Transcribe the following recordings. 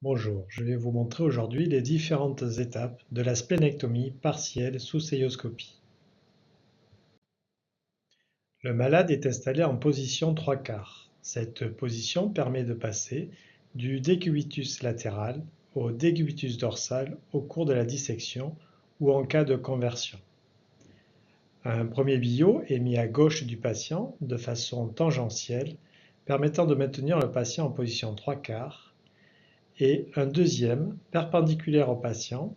Bonjour, je vais vous montrer aujourd'hui les différentes étapes de la splénectomie partielle sous cœlioscopie. Le malade est installé en position 3/4. Cette position permet de passer du décubitus latéral au décubitus dorsal au cours de la dissection ou en cas de conversion. Un premier billot est mis à gauche du patient de façon tangentielle, permettant de maintenir le patient en position 3/4, et un deuxième perpendiculaire au patient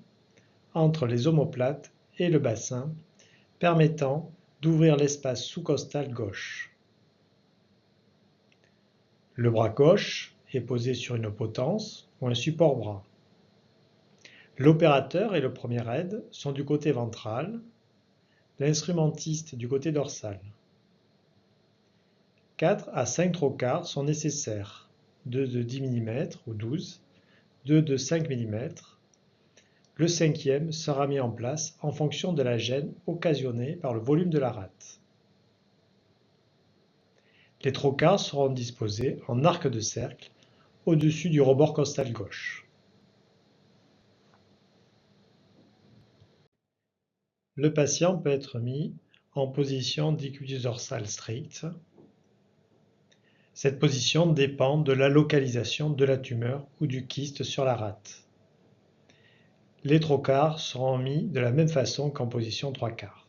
entre les omoplates et le bassin, permettant d'ouvrir l'espace sous-costal gauche. Le bras gauche est posé sur une potence ou un support bras. L'opérateur et le premier aide sont du côté ventral, l'instrumentiste du côté dorsal. 4 à 5 trocars sont nécessaires, 2 de 10 mm ou 12, 2 de 5 mm. Le cinquième sera mis en place en fonction de la gêne occasionnée par le volume de la rate. Les trocars seront disposés en arc de cercle au-dessus du rebord costal gauche. Le patient peut être mis en position décubitus dorsal strict. Cette position dépend de la localisation de la tumeur ou du kyste sur la rate. Les trocars seront mis de la même façon qu'en position 3/4.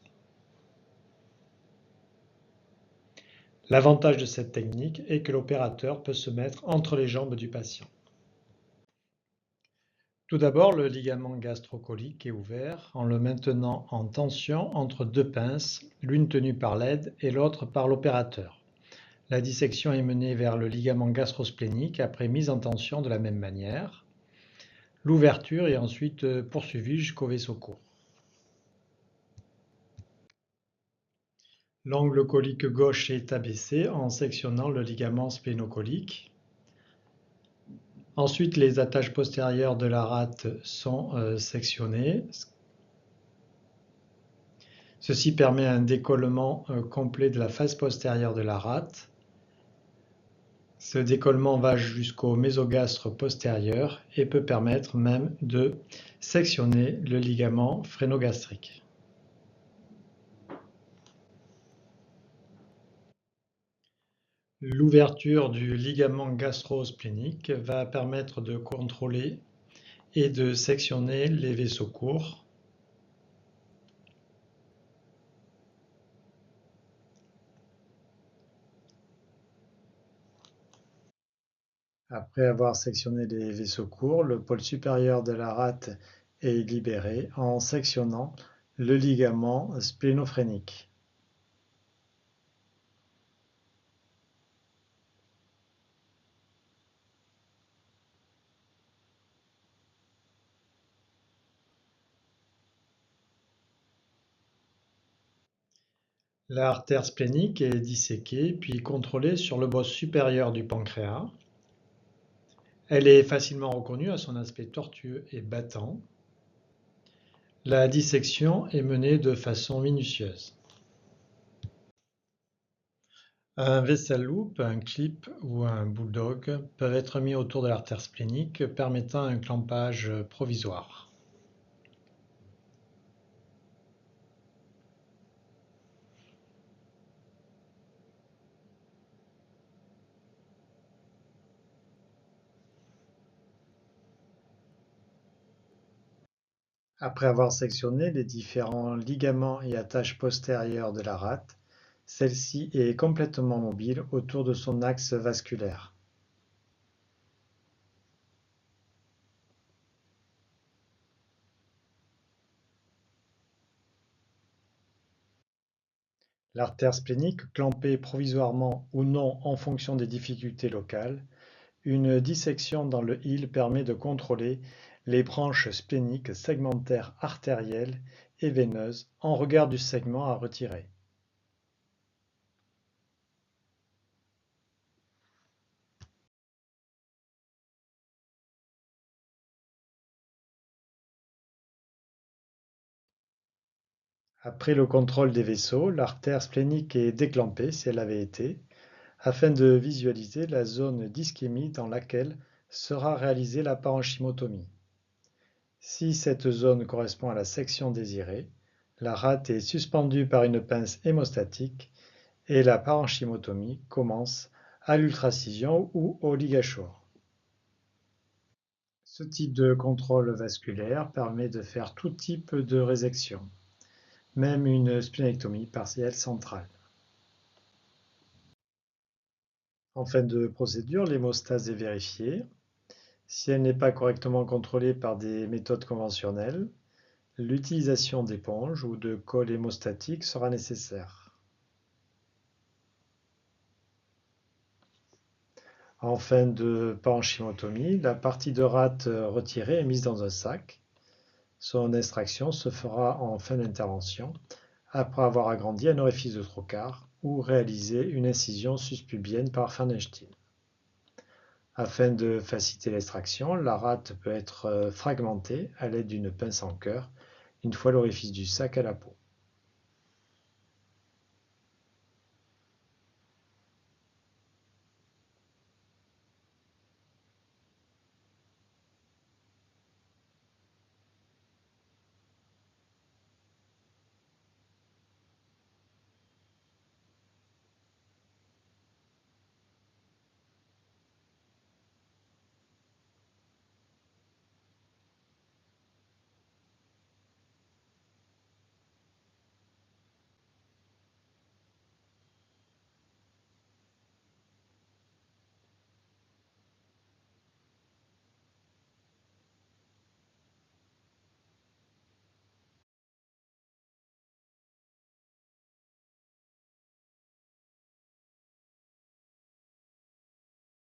L'avantage de cette technique est que l'opérateur peut se mettre entre les jambes du patient. Tout d'abord, le ligament gastrocolique est ouvert en le maintenant en tension entre deux pinces, l'une tenue par l'aide et l'autre par l'opérateur. La dissection est menée vers le ligament gastrosplénique après mise en tension de la même manière. L'ouverture est ensuite poursuivie jusqu'au vaisseau court. L'angle colique gauche est abaissé en sectionnant le ligament splénocolique. Ensuite, les attaches postérieures de la rate sont sectionnées. Ceci permet un décollement complet de la face postérieure de la rate. Ce décollement va jusqu'au mésogastre postérieur et peut permettre même de sectionner le ligament phrénogastrique. L'ouverture du ligament gastro-splénique va permettre de contrôler et de sectionner les vaisseaux courts. Après avoir sectionné les vaisseaux courts, le pôle supérieur de la rate est libéré en sectionnant le ligament splénophrénique. L'artère splénique est disséquée puis contrôlée sur le bord supérieur du pancréas. Elle est facilement reconnue à son aspect tortueux et battant. La dissection est menée de façon minutieuse. Un vessel loop, un clip ou un bulldog peuvent être mis autour de l'artère splénique, permettant un clampage provisoire. Après avoir sectionné les différents ligaments et attaches postérieures de la rate, celle-ci est complètement mobile autour de son axe vasculaire. L'artère splénique clampée provisoirement ou non en fonction des difficultés locales, une dissection dans le île permet de contrôler les branches spléniques segmentaires artérielles et veineuses en regard du segment à retirer. Après le contrôle des vaisseaux, l'artère splénique est déclampée si elle avait été, afin de visualiser la zone d'ischémie dans laquelle sera réalisée la parenchymotomie. Si cette zone correspond à la section désirée, la rate est suspendue par une pince hémostatique et la parenchymotomie commence à l'ultracision ou au ligachour. Ce type de contrôle vasculaire permet de faire tout type de résection, même une splénectomie partielle centrale. En fin de procédure, l'hémostase est vérifiée. Si elle n'est pas correctement contrôlée par des méthodes conventionnelles, l'utilisation d'éponges ou de colle hémostatique sera nécessaire. En fin de parenchymotomie, la partie de rate retirée est mise dans un sac. Son extraction se fera en fin d'intervention, après avoir agrandi un orifice de trocar ou réalisé une incision suspubienne par Fernstein. Afin de faciliter l'extraction, la rate peut être fragmentée à l'aide d'une pince en cœur une fois l'orifice du sac à la peau.